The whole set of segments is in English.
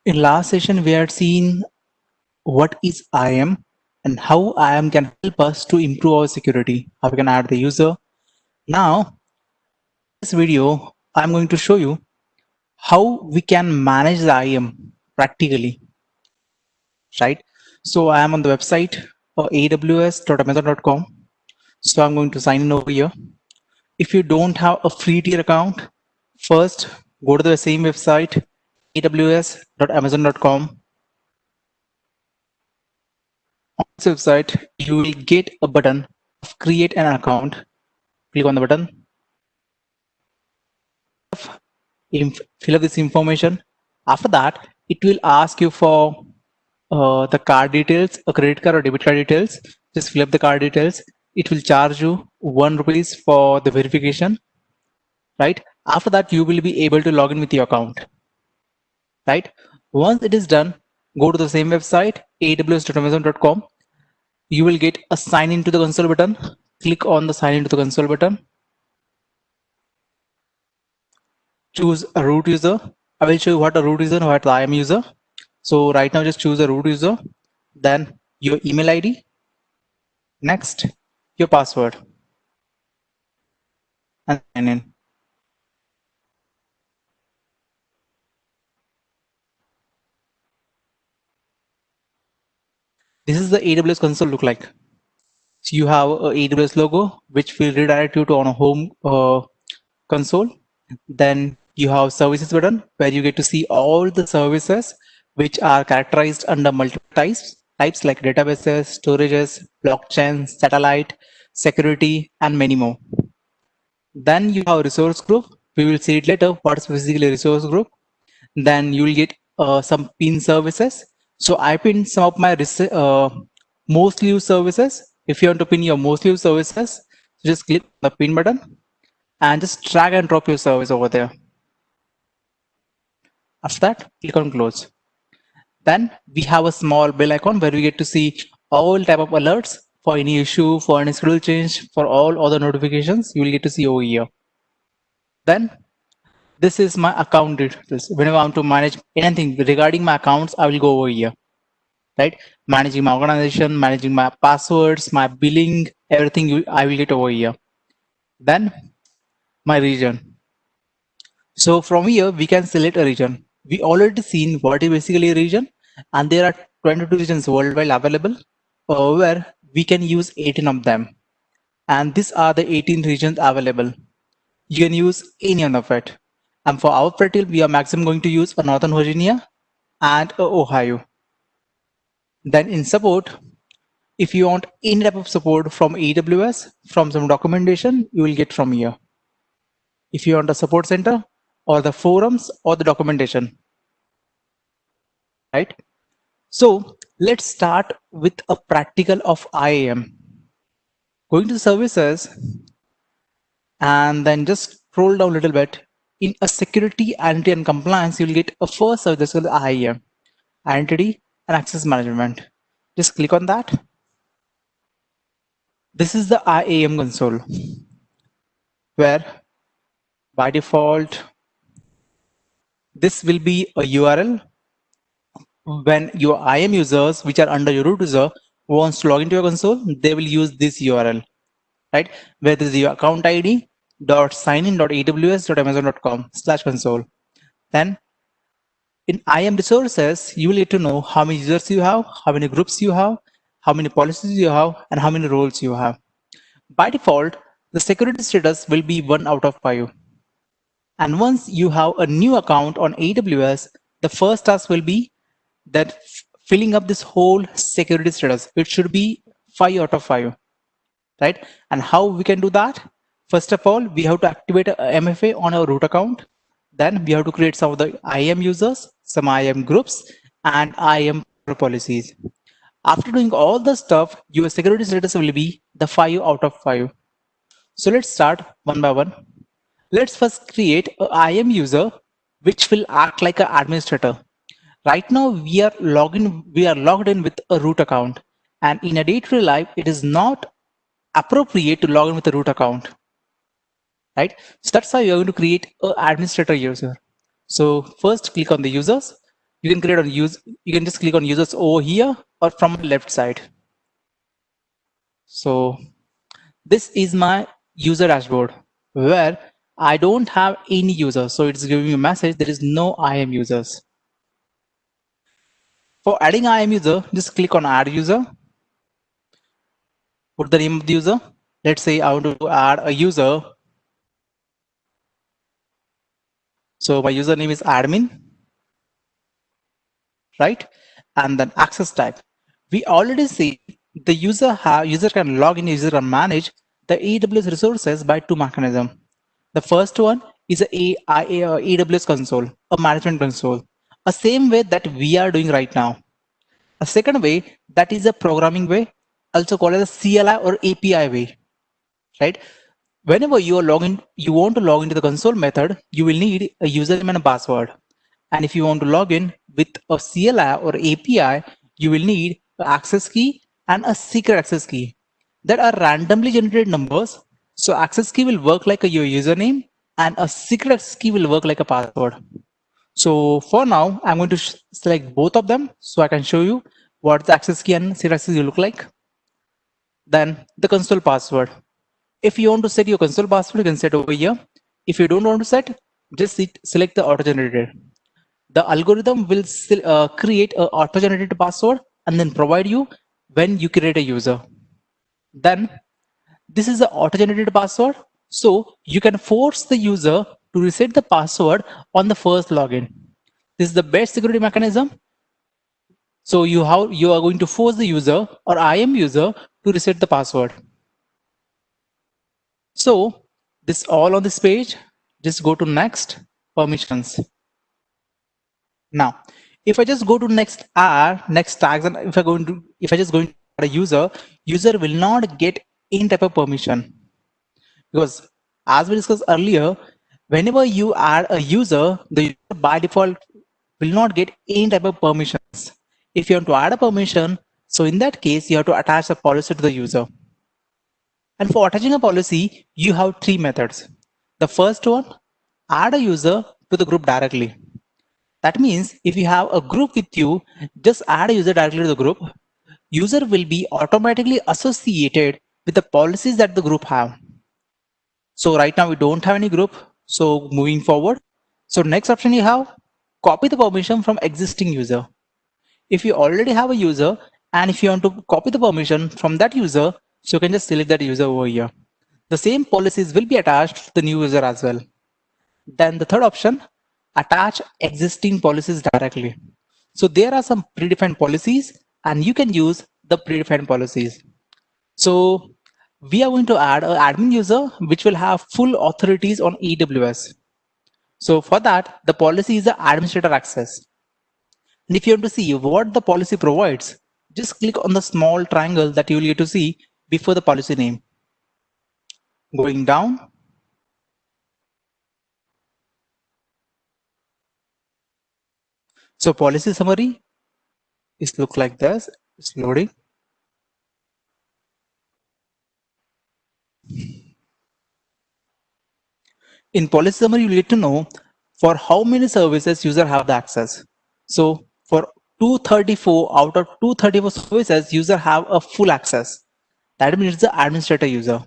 In last session, we had seen what is IAM and how IAM can help us to improve our security, how we can add the user. Now, in this video, I'm going to show you how we can manage the IAM practically, right? So I am on the website aws.amazon.com. So I'm going to sign in over here. If you don't have a free tier account, first go to the same website aws.amazon.com. On this website, you will get a button of create an account. Click on the button, fill up this information. After that, it will ask you for the card details, a credit card or debit card details. Just fill up the card details. It will charge you ₹1 for the verification, right? After that, you will be able to log in with your account, right? Once it is done, go to the same website, aws.amazon.com. You will get a sign into the console button. Click on the sign into the console button. Choose a root user. I will show you what a root user and what I am user. So right now, just choose a root user, then your email ID, next your password, and sign in. This is the AWS console look like. So you have a AWS logo, which will redirect you to on a home console. Then you have services button where you get to see all the services which are characterized under multiple types like databases, storages, blockchain, satellite, security, and many more. Then you have resource group. We will see it later. What's basically a resource group? Then you will get some pin services. So I pinned some of my most used services. If you want to pin your most used services, just click the pin button and just drag and drop your service over there. After that, click on close. Then we have a small bell icon where we get to see all type of alerts for any issue, for any schedule change, for all other notifications you will get to see over here. Then this is my account details. Whenever I want to manage anything regarding my accounts, I will go over here, right? Managing my organization, managing my passwords, my billing, everything I will get over here. Then my region. So from here, we can select a region. We already seen what is basically a region, and there are 22 regions worldwide available, where we can use 18 of them. And these are the 18 regions available. You can use any one of it. And for our particular, we are maximum going to use a Northern Virginia and a Ohio. Then in support, if you want any type of support from AWS, from some documentation, you will get from here. If you want a support center or the forums or the documentation, right? So let's start with a practical of IAM. Going to services and then just scroll down a little bit. In a security, identity and compliance, you'll get a first service called IAM, identity and access management. Just click on that. This is the IAM console where by default, this will be a URL. When your IAM users, which are under your root user, wants to log into your console, they will use this URL, right? Where this is your account ID .signin.aws.amazon.com/console. Then in IAM resources, you will get to know how many users you have, how many groups you have, how many policies you have, and how many roles you have. By default, the security status will be 1 out of 5. And once you have a new account on AWS, the first task will be that filling up this whole security status. It should be 5 out of 5, right? And how we can do that? First of all, we have to activate a MFA on our root account. Then we have to create some of the IAM users, some IAM groups, and IAM policies. After doing all the stuff, your security status will be the 5 out of 5. So let's start one by one. Let's first create a IAM user, which will act like an administrator. Right now, we are logged in with a root account. And in a day-to-day life, it is not appropriate to log in with a root account, right? So that's how you're going to create an administrator user. So first click on the users. You can create on use. You can just click on users over here or from the left side. So this is my user dashboard where I don't have any users. So it's giving me a message there is no IAM users. For adding IAM user, just click on add user. Put the name of the user. Let's say I want to add a user. So my username is admin, right? And then access type. We already see the user can log in, user can manage the AWS resources by two mechanisms. The first one is AWS Console, a management console, a same way that we are doing right now. A second way, that is a programming way, also called as a CLI or API way, right? Whenever you want to log into the console method, you will need a username and a password. And if you want to log in with a CLI or API, you will need an access key and a secret access key that are randomly generated numbers. So access key will work like your username and a secret access key will work like a password. So for now, I'm going to select both of them so I can show you what the access key and secret access key look like. Then the console password. If you want to set your console password, you can set over here. If you don't want to set, just select the auto-generated. The algorithm will create an auto-generated password and then provide you when you create a user. Then this is the auto-generated password. So you can force the user to reset the password on the first login. This is the best security mechanism. So you are going to force the user or IAM user to reset the password. So this all on this page, just go to next permissions. Now, if I just go to next tags, and if I just go into add a user will not get any type of permission, because as we discussed earlier, whenever you add a user, the user by default will not get any type of permissions. If you want to add a permission, so in that case, you have to attach a policy to the user. And for attaching a policy, you have three methods. The first one, add a user to the group directly. That means if you have a group with you, just add a user directly to the group. User will be automatically associated with the policies that the group have. So right now we don't have any group. So moving forward. So next option you have, copy the permission from existing user. If you already have a user and if you want to copy the permission from that user, so you can just select that user over here. The same policies will be attached to the new user as well. Then the third option, attach existing policies directly. So there are some predefined policies and you can use the predefined policies. So we are going to add an admin user which will have full authorities on AWS. So for that, the policy is the administrator access. And if you want to see what the policy provides, just click on the small triangle that you will get to see before the policy name. Going down. So policy summary is look like this. It's loading. In policy summary, you need to know for how many services user have the access. So for 234 out of 234 services, user have a full access. That means the administrator user.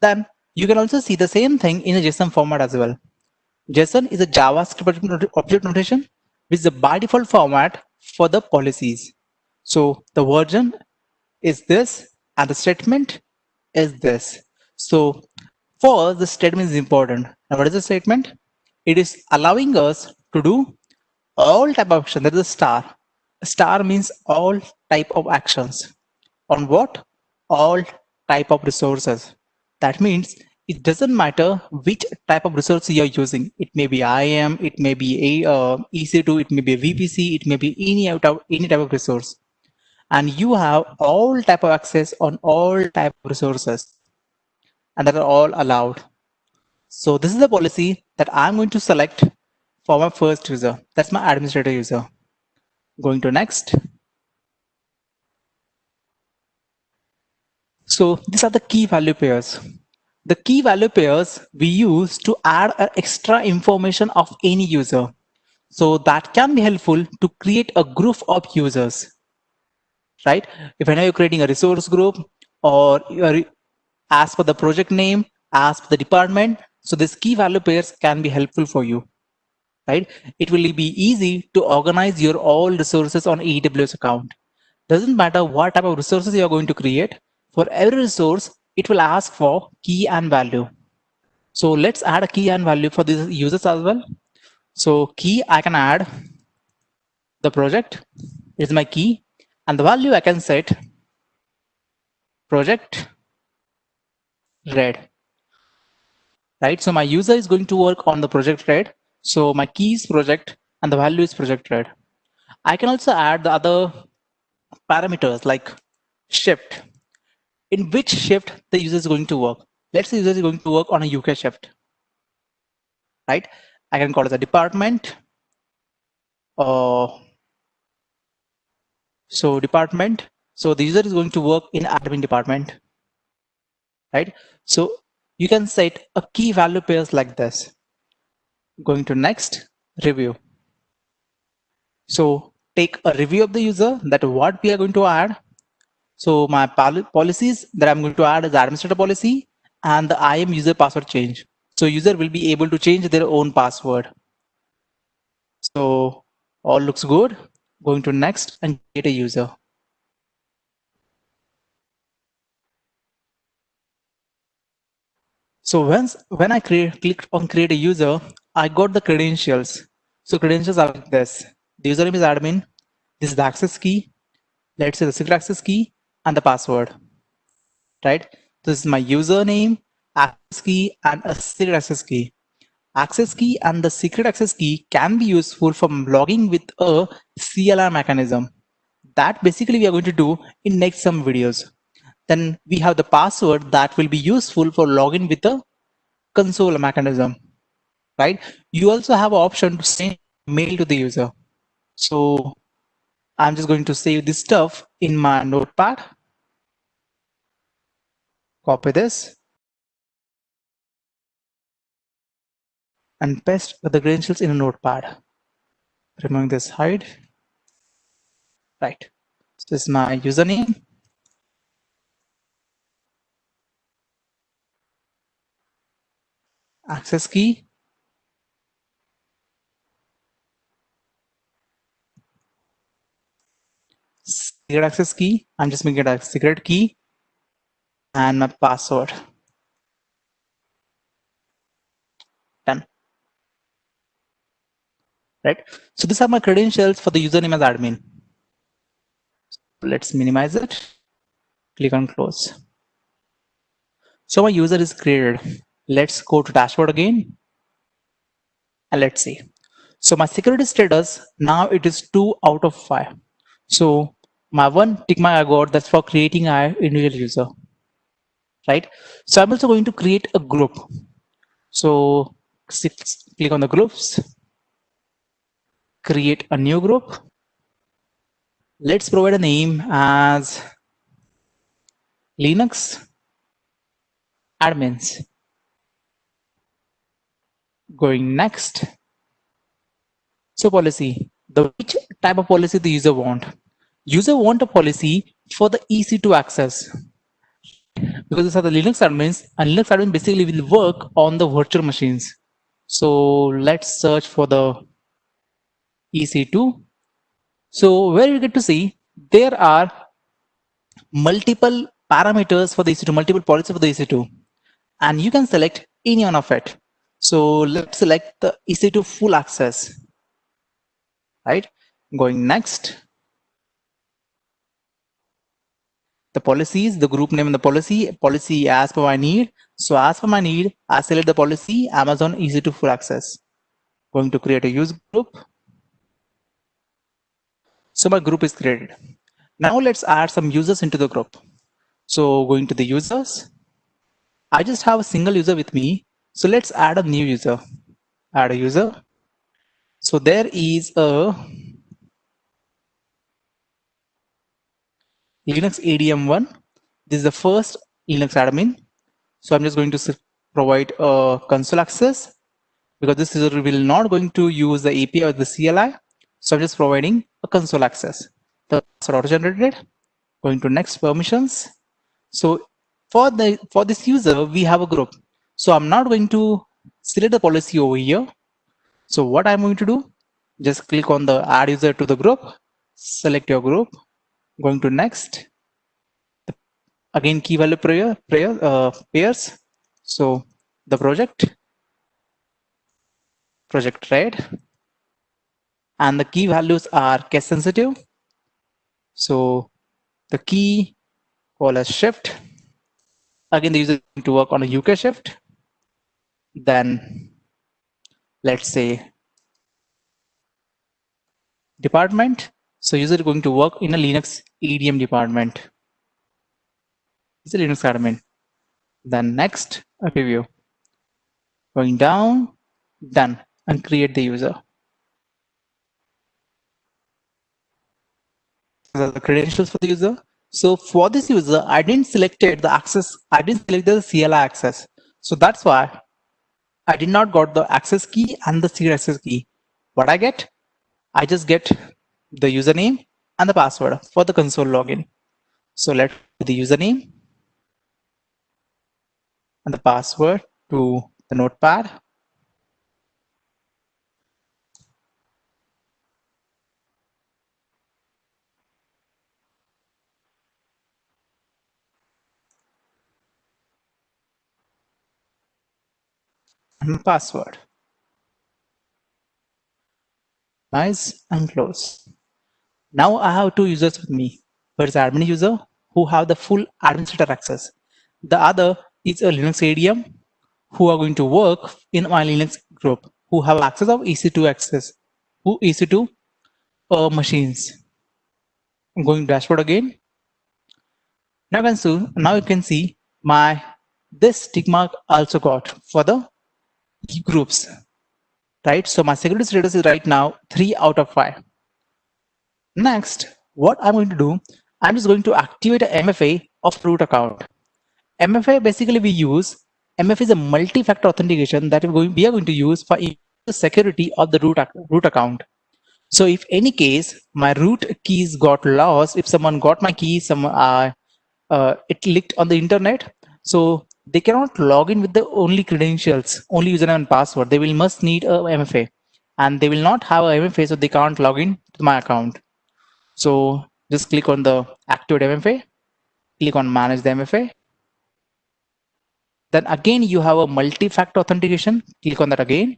Then you can also see the same thing in a JSON format as well. JSON is a JavaScript object notation, which is the by default format for the policies. So the version is this and the statement is this. So for the statement is important. Now what is the statement? It is allowing us to do all type of action. That is a star. A star means all type of actions. On what? All type of resources. That means it doesn't matter which type of resource you are using. It may be IAM, it may be a EC2, it may be a VPC, it may be any type of resource. And you have all type of access on all type of resources, and that are all allowed. So this is the policy that I'm going to select for my first user. That's my administrator user. Going to next. So these are the key value pairs. The key value pairs we use to add extra information of any user. So that can be helpful to create a group of users, right? If I know you're creating a resource group or you're as per the project name, as per the department, so this key value pairs can be helpful for you, right? It will be easy to organize your all resources on AWS account. Doesn't matter what type of resources you are going to create. For every resource, it will ask for key and value. So let's add a key and value for these users as well. So key, I can add the project is my key, and the value I can set project red, right? So my user is going to work on the project red. So my key is project and the value is project red. I can also add the other parameters like shift. In which shift the user is going to work. Let's say user is going to work on a UK shift, right? I can call it a department. So department. So the user is going to work in admin department, right? So you can set a key value pairs like this. Going to next, review. So take a review of the user that what we are going to add. So my policies that I'm going to add is administrator policy and the IAM user password change. So user will be able to change their own password. So all looks good. Going to next and create a user. So when I clicked on create a user, I got the credentials. So credentials are like this. The username is admin. This is the access key. Let's say the secret access key and the password, right? This is my username, access key, and a secret access key. Access key and the secret access key can be useful for logging with a CLR mechanism. That basically we are going to do in next some videos. Then we have the password that will be useful for login with a console mechanism, right? You also have an option to send mail to the user. So I'm just going to save this stuff in my notepad. Copy this and paste the credentials in a notepad. Removing this hide. Right. So this is my username. Access key. Secret access key. I'm just making it a secret key. And my password. Done. Right. So these are my credentials for the username as admin. Let's minimize it. Click on close. So my user is created. Let's go to dashboard again. And let's see. So my security status, now it is 2 out of 5. So my one tick mark I got, that's for creating an individual user, right? So I'm also going to create a group. So click on the groups, create a new group. Let's provide a name as Linux admins. Going next. So policy, which type of policy the user want? User want a policy for the EC2 access, because these are the Linux admins, and Linux admin basically will work on the virtual machines. So let's search for the EC2. So where you get to see there are multiple parameters for the EC2, multiple policies for the EC2, and you can select any one of it. So let's select the EC2 full access, right? Going next, the policies, the group name and the policy as per my need. So as per my need, I select the policy Amazon EC2 full access. Going to create a user group. So my group is created. Now let's add some users into the group. So going to the users, I just have a single user with me. So let's add a new user. Add a user. So there is a Linux ADM1. This is the first Linux admin. So I'm just going to provide a console access. because this user will not going to use the API or the CLI. So I'm just providing a console access. The password auto-generated. Going to next permissions. So for this user, we have a group. So I'm not going to select the policy over here. So what I'm going to do, just click on the add user to the group, select your group, going to next. Again, key value pairs. So the project red, and the key values are case sensitive. So the key call as shift. Again, the user is going to work on a UK shift. Then let's say department. So user is going to work in a Linux EDM department. It's a Linux admin. Then next, a preview. Going down, done, and create the user. These are the credentials for the user. So for this user, I didn't select the access. I didn't select the CLI access. So that's why I did not got the access key and the secret access key. What I get? I just get the username and the password for the console login. So let's put the username and the password to the notepad. And password. Nice and close. Now I have two users with me. One is admin user who have the full administrator access. The other is a Linux ADM who are going to work in my Linux group, who have access of EC2 access, who EC2 machines. I'm going dashboard again. Now you can see my this tick mark also got for the groups, right? So my security status is right now 3 out of 5. Next, what I'm going to do, I'm just going to activate a MFA of root account. MFA basically MFA is a multi-factor authentication that we are going to use for the security of the root account. So if any case my root keys got lost, if someone got my keys, it leaked on the internet, so they cannot log in with the only credentials, only username and password. They will must need a MFA, and they will not have a MFA, so they can't log in to my account. So just click on the activate MFA, click on manage the MFA. Then again, you have a multi-factor authentication. Click on that again.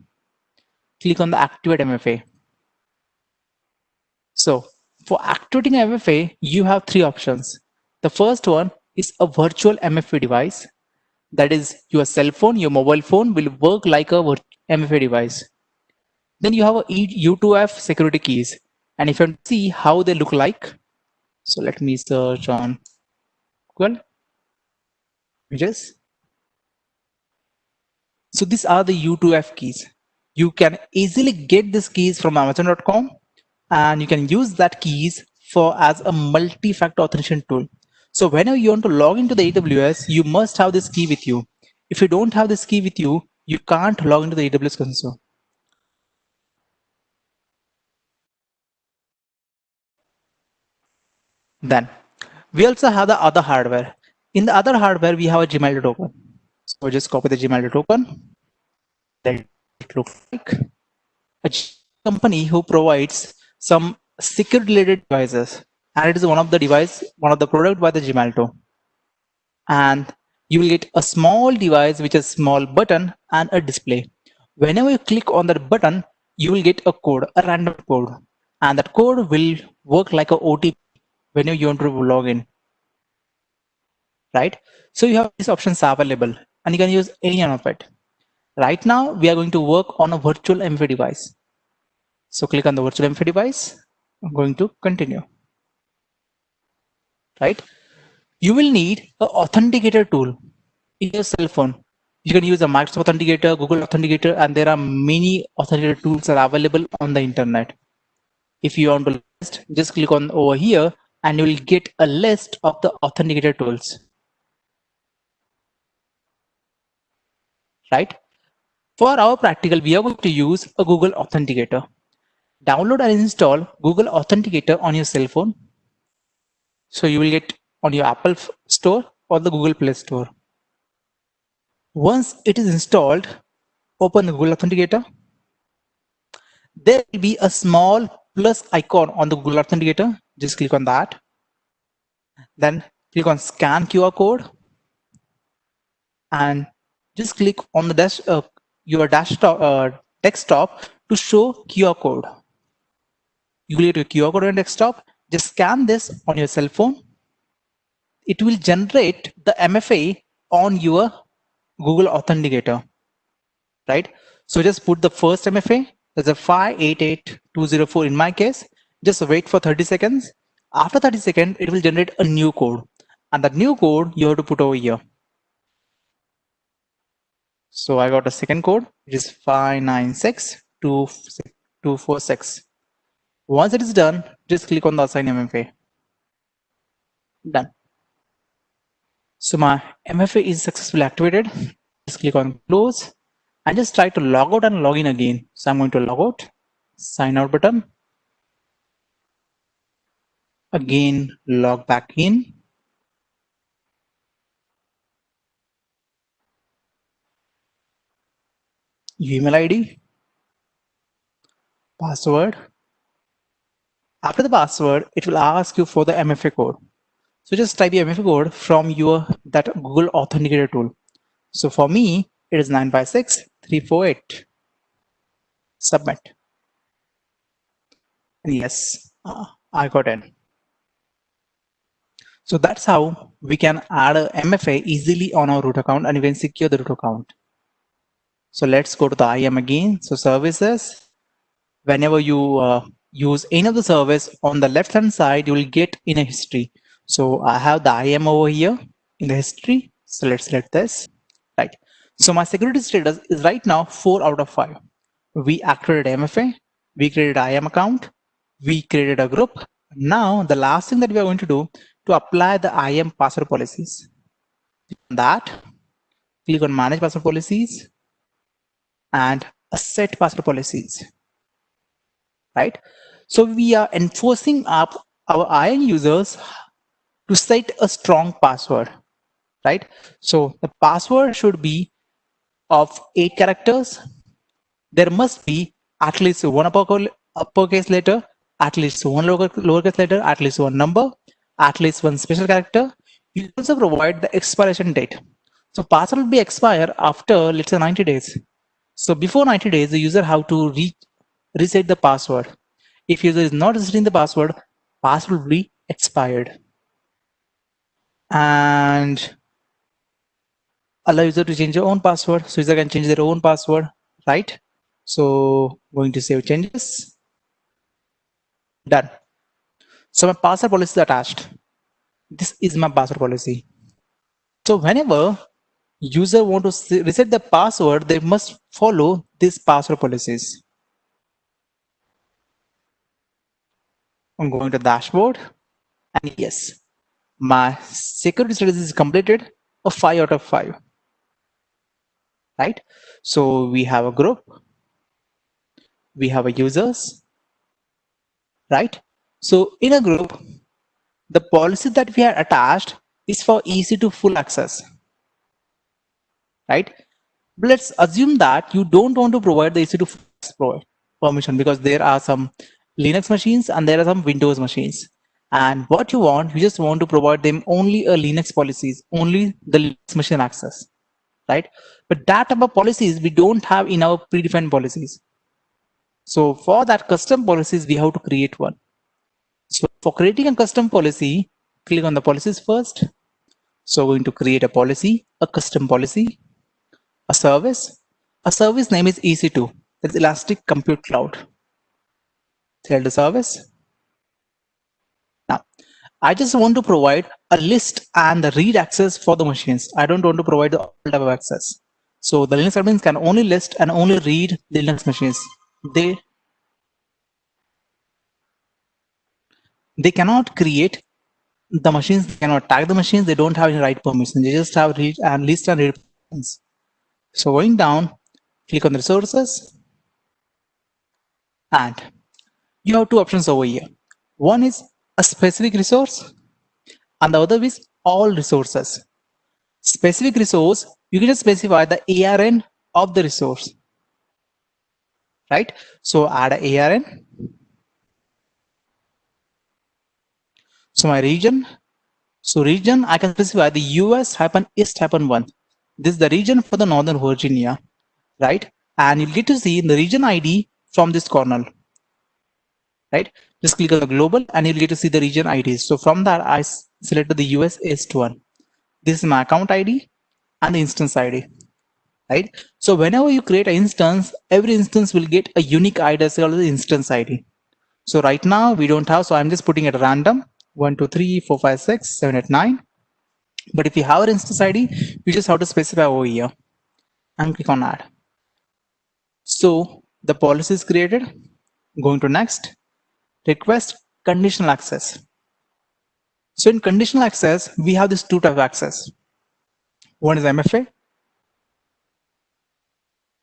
Click on the activate MFA. So for activating MFA, you have 3 options. The first one is a virtual MFA device. That is your cell phone, your mobile phone will work like a MFA device. Then you have a U2F security keys. And if you want to see how they look like, so let me search on Google Images. So these are the U2F keys. You can easily get these keys from Amazon.com, and you can use that keys for as a multi-factor authentication tool. So whenever you want to log into the AWS, you must have this key with you. If you don't have this key with you, you can't log into the AWS console. Then we also have the other hardware. In the other hardware, we have a Gmail token. So just copy the Gmail token. That it looks like a company who provides some security related devices, and it is one of the product by the Gemalto. And you will get a small device which is small button and a display. Whenever you click on that button, you will get a code, a random code, and that code will work like a OTP whenever you want to log in, right? So you have these options available, and you can use any one of it. Right now, we are going to work on a virtual MFA device. So click on the virtual MFA device. I'm going to continue, right? You will need an authenticator tool in your cell phone. You can use a Microsoft Authenticator, Google Authenticator, and there are many authenticator tools that are available on the internet. If you want to list, just click on over here and you will get a list of the authenticator tools, right? For our practical, we are going to use a Google Authenticator. Download and install Google Authenticator on your cell phone. So you will get on your Apple Store or the Google Play Store. Once it is installed, open the Google Authenticator. There will be a small plus icon on the Google Authenticator. Just click on that. Then click on scan QR code and just click on the your desktop to show QR code. You will get a QR code on your desktop. Just scan this on your cell phone. It will generate the MFA on your Google Authenticator, right? So just put the first MFA. There's a 588204 in my case. Just wait for 30 seconds. After 30 seconds, it will generate a new code. And the new code you have to put over here. So I got a second code, which is 596246. Once it is done, just click on the assign MFA. Done. So my MFA is successfully activated. Just click on close and just try to log out and log in again. So I'm going to log out, sign out button. Again, log back in. Email ID, password. After the password, it will ask you for the MFA code. So just type the MFA code from that Google Authenticator tool. So for me, it is 956348. Submit. And yes, I got in. So that's how we can add a MFA easily on our root account and we can secure the root account. So let's go to the IAM again. So services, whenever you use any of the service, on the left hand side, you will get in a history. So I have the IAM over here in the history. So let's select this, right? So my security status is right now 4 out of 5. We activated MFA, we created IAM account, we created a group. Now the last thing that we are going to do to apply the IAM password policies. That, click on manage password policies and set password policies, right? So we are enforcing our IAM users to set a strong password, right? So the password should be of 8 characters. There must be at least one uppercase letter, at least one lowercase letter, at least one number, at least one special character. You also provide the expiration date. So password will be expire after, let's say, 90 days. So before 90 days, the user have to reset the password. If user is not resetting the password will be expired. And allow user to change their own password. So user can change their own password, right? So going to save changes. Done. So my password policy is attached. This is my password policy. So whenever user want to reset the password, they must follow these password policies. I'm going to dashboard, and yes, my security status is completed, a 5 out of 5. Right? So we have a group, we have a users, right? So in a group, the policy that we are attached is for easy to full access, right? But let's assume that you don't want to provide the easy to full access permission because there are some Linux machines and there are some Windows machines. And what you just want to provide them only a Linux policies, only the Linux machine access, right? But that type of policies we don't have in our predefined policies. So for that custom policies, we have to create one. So for creating a custom policy, click on the policies first. So we're going to create a policy, a custom policy, a service. A service name is EC2. That's Elastic Compute Cloud. Select the service. Now, I just want to provide a list and the read access for the machines. I don't want to provide the all type of access. So the Linux admins can only list and only read the Linux machines. They cannot create the machines, they cannot tag the machines, they don't have any write permission. They just have read and list and read permissions. So going down, Click on the resources, and you have two options over here. One is a specific resource, and the other is all resources. Specific resource, you can just specify the ARN of the resource, right? So add a ARN. So my region. So region, I can specify the US-East-1. This is the region for the Northern Virginia, right? And you'll get to see the region ID from this kernel, right? Just click on the global and you'll get to see the region IDs. So from that, I selected the US East-1. This is my account ID and the instance ID, right? So whenever you create an instance, every instance will get a unique ID as well as the instance ID. So right now we don't have, so I'm just putting it at random 1, 2, 3, 4, 5, 6, 7, 8, 9. But if you have an instance ID, you just have to specify over here and click on add. So the policy is created. Going to next, request conditional access. So in conditional access, we have this two type of access. One is MFA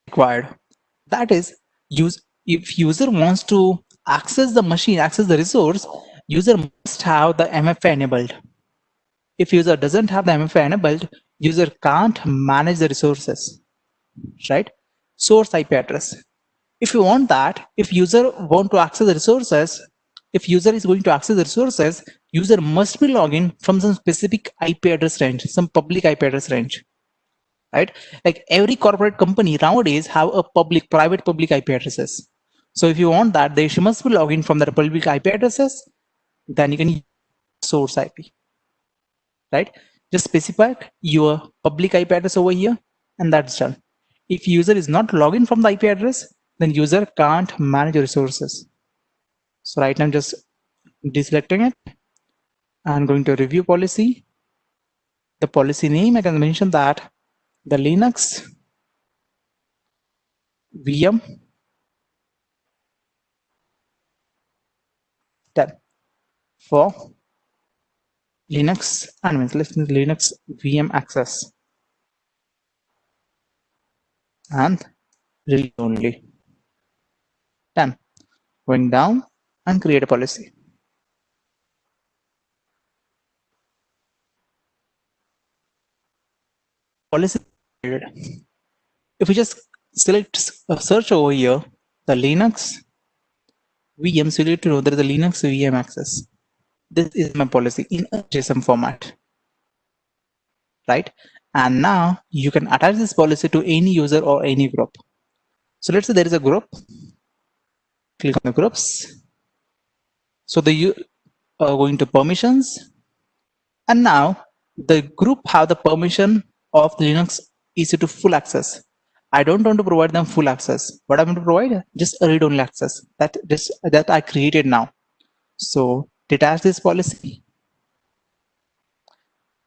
required. That is, if user wants to access the machine, access the resource, user must have the MFA enabled. If user doesn't have the MFA enabled, user can't manage the resources, right? Source IP address. If you want that, if user want to access the resources, if user is going to access the resources, user must be logging from some specific IP address range, some public IP address range, right? Like every corporate company nowadays have a private public IP addresses. So if you want that, they must be logging from the public IP addresses, then you can use source IP, right? Just specify your public IP address over here, and that's done. If user is not logging from the IP address, then user can't manage resources. So right now I'm just deselecting it and going to review policy. The policy name, I can mention that the Linux VM 10 for Linux and Linux VM access and read only 10. Going down and create a policy. Policy. If we just select search over here, the Linux VM, so you need to know there is a Linux VM access. This is my policy in a JSON format, right? And now you can attach this policy to any user or any group. So let's say there is a group. Click on the groups. So the going to permissions, and now the group have the permission of the Linux EC2 full access. I don't want to provide them full access. What I'm going to provide just a read-only access that I created now. So detach this policy,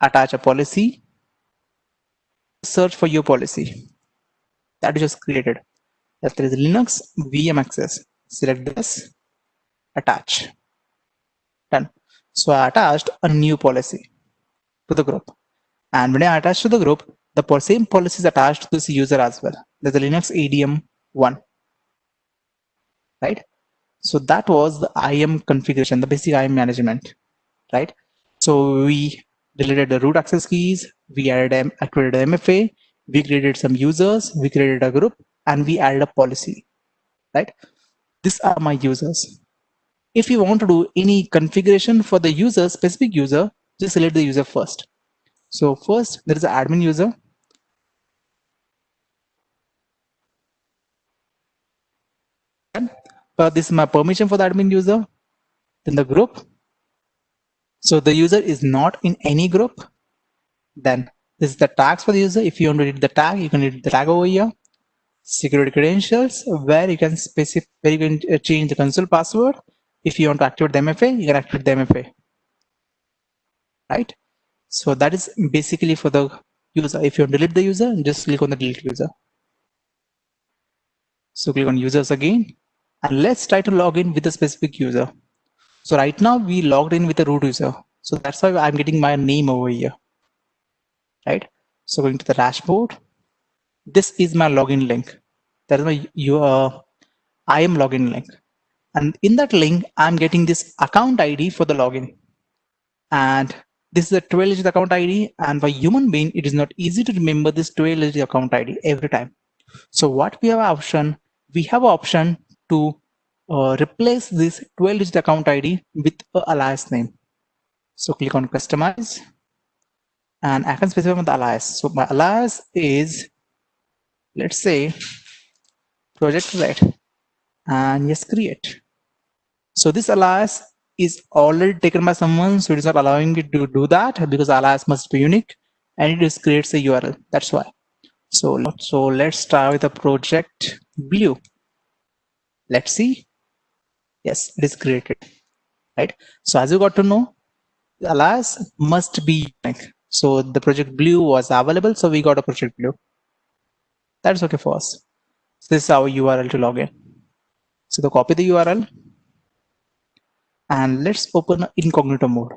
attach a policy, search for your policy that you just created. That there is Linux VM access. Select this, attach. Done. So I attached a new policy to the group. And when I attach to the group, the same policy is attached to this user as well. There's a Linux ADM 1, right? So that was the IAM configuration, the basic IAM management, right? So we deleted the root access keys, we activated the MFA, we created some users, we created a group, and we added a policy, right? These are my users. If you want to do any configuration for the user, specific user, just select the user first. So first, there is an admin user. This is my permission for the admin user. Then the group. So the user is not in any group. Then this is the tags for the user. If you want to read the tag, you can read the tag over here. Security credentials, where you can change the console password. If you want to activate the MFA, you can activate the MFA, right? So that is basically for the user. If you want to delete the user, just click on the delete user. So click on users again, and let's try to log in with a specific user. So right now we logged in with a root user. So that's why I'm getting my name over here, right? So going to the dashboard, this is my login link. That is my IAM login link. And in that link, I'm getting this account ID for the login. And this is a 12-digit account ID. And for human being, it is not easy to remember this 12-digit account ID every time. So what we have option, we have option to replace this 12-digit account ID with a alias name. So click on customize and I can specify the alias. So my alias is, let's say, project red, and yes, create. So this alias is already taken by someone, so it is not allowing me to do that because alias must be unique and it just creates a URL. That's why. So let's start with the project blue. Let's see. Yes, it is created. Right. So as you got to know, the alias must be unique. So the project blue was available, so we got a project blue. That's okay for us. So this is our URL to log in. So the copy the URL and let's open incognito mode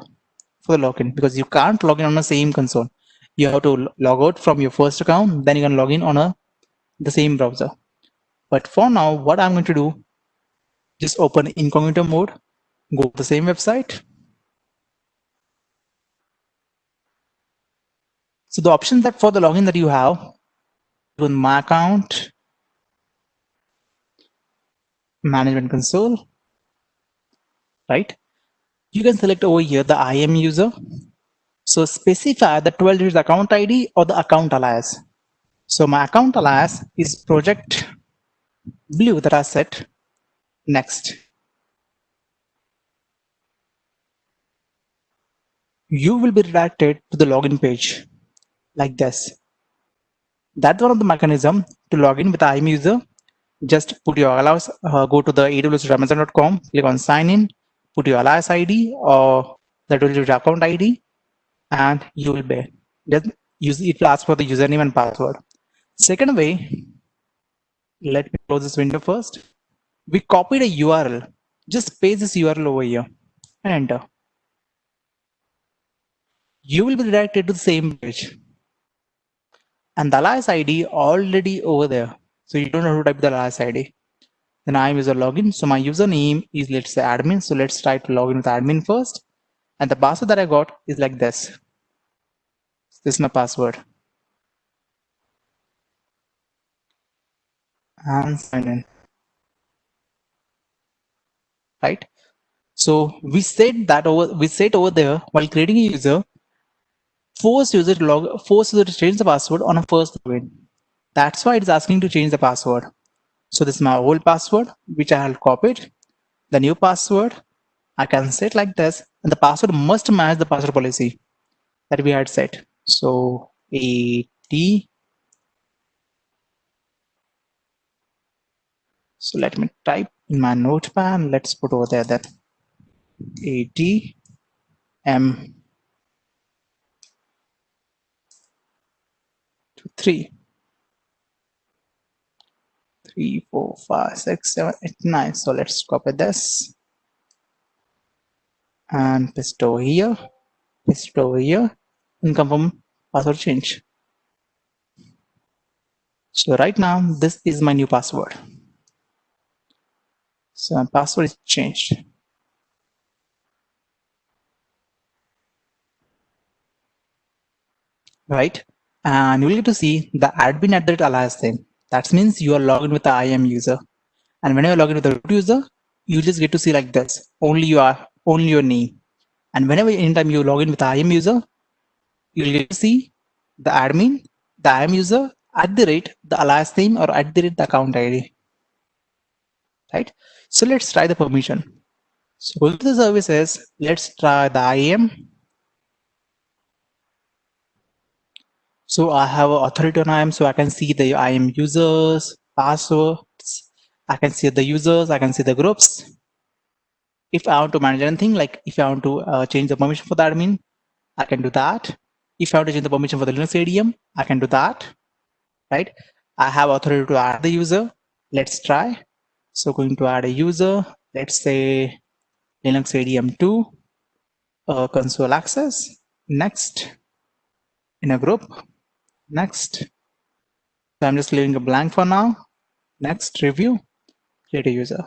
for the login because you can't log in on the same console. You have to log out from your first account, then you can log in on the same browser. But for now, what I'm going to do, just open incognito mode, go to the same website. So the options that for the login that you have, on my account, management console, right? You can select over here the IAM user. So specify the 12-digit account ID or the account alias. So my account alias is project blue that I set. Next. You will be redirected to the login page like this. That's one of the mechanism to log in with IAM user. Just put your alias, go to the aws.amazon.com, click on sign in, put your alias ID or the 12-digit account ID, and you will be. Just use it to ask for the username and password. Second way, let me close this window first. We copied a URL. Just paste this URL over here and enter. You will be redirected to the same page. And the alias ID already over there. So you don't have to type the alias ID. Then IAM user login. So my username is, let's say, admin. So let's try to log in with admin first. And the password that I got is like this. This is my password. And sign in. Right? So we said over there while creating a user, force user to change the password on a first login. That's why it's asking to change the password. So this is my old password, which I have copied. The new password, I can set like this, and the password must match the password policy that we had set. So AT. So let me type in my notepad. Let's put over there that ATM 3 3 4 5 6 7 8 9. So let's copy this and paste over here, paste over here, and confirm password change. So right now, this is my new password. So my password is changed. Right? And you'll get to see the admin at that alias name. That means you are logged in with the IAM user. And when you log in with the root user, you just get to see like this. Only your name. And whenever anytime you log in with the IAM user, you'll get to see the admin, the IAM user at the rate the alias name or at the rate the account ID. Right? So let's try the permission. So go to the services, let's try the IAM. So I have an authority on IAM, so I can see the IAM users, passwords, I can see the users, I can see the groups. If I want to manage anything, like if I want to change the permission for the admin, I can do that. If I want to change the permission for the Linux ADM, I can do that, right? I have authority to add the user. Let's try. So going to add a user, let's say Linux ADM 2, console access, next, in a group, next. So I'm just leaving a blank for now. Next, review, create a user.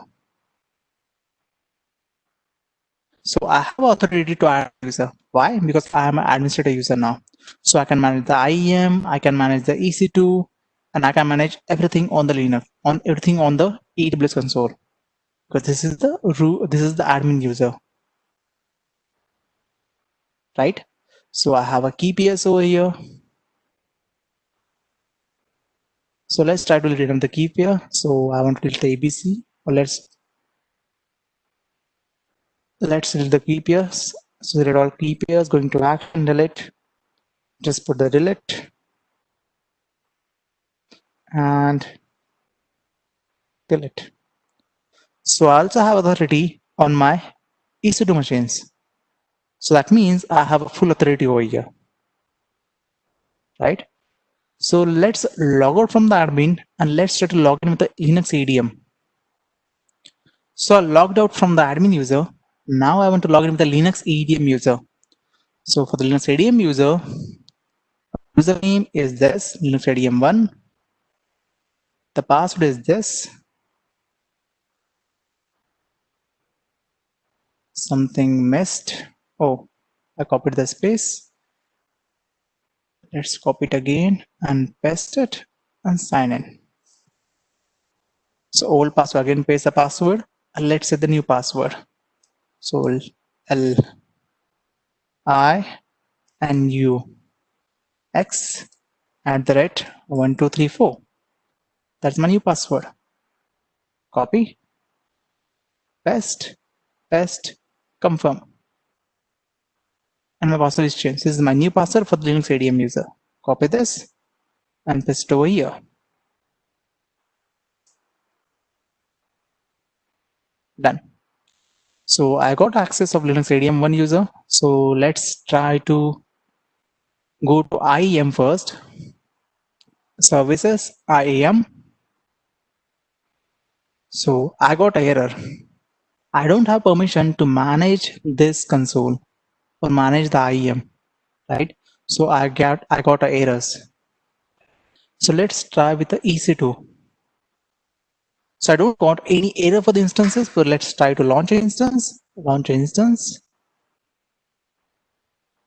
So I have authority to add a user. Why? Because I am an administrator user now. So I can manage the IAM, I can manage the EC2, and I can manage everything on the Linux, on everything on the AWS console. Because this is the this is the admin user, right? So I have a key PS over here. So let's try to rename the key pair. So I want to delete the ABC, or let's delete the key pairs. So delete all key pairs, going to action, delete. Just put the delete and delete. So I also have authority on my EC2 machines. So that means I have a full authority over here, right? So let's log out from the admin and let's try to log in with the Linux ADM. So I logged out from the admin user. Now I want to log in with the Linux ADM user. So for the Linux ADM user, username is this, Linux ADM1. The password is this. Something missed. Oh, I copied the space. Let's copy it again and paste it and sign in. So old password, again paste the password and let's set the new password. So L I N U X @ 1234. That's my new password. Copy, paste, paste, confirm. And my password is changed. This is my new password for the Linux ADM user. Copy this and paste it over here. Done. So I got access of Linux ADM1 user. So let's try to go to IAM first. Services, IAM. So I got an error. I don't have permission to manage this console or manage the IAM, right? So I got errors. So let's try with the EC2. So I don't got any error for the instances, but let's try to launch an instance. Launch an instance.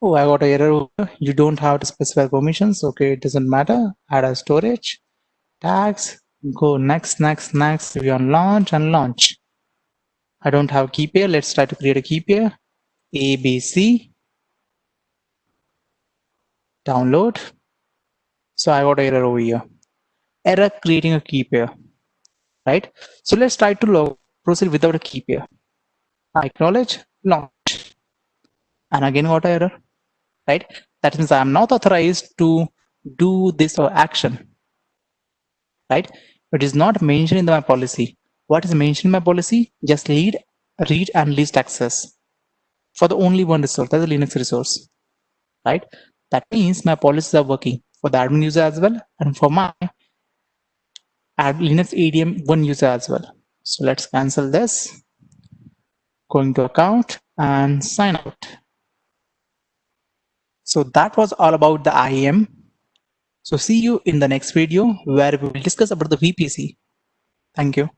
Oh, I got an error. You don't have to specify permissions. Okay, it doesn't matter. Add a storage, tags, go next, next, next. We on launch and launch. I don't have key pair. Let's try to create a key pair. ABC. Download. So I got an error over here. Error creating a key pair, right? So let's try to proceed without a key pair. I acknowledge, launch, and again got an error, right? That means I am not authorized to do this action, right? It is not mentioned in my policy. What is mentioned in my policy? Just read and list access for the only one resource, that's a Linux resource, right? That means my policies are working for the admin user as well and for my Linux ADM1 user as well. So let's cancel this, going to account and sign out. So that was all about the IAM. So see you in the next video where we will discuss about the VPC. Thank you.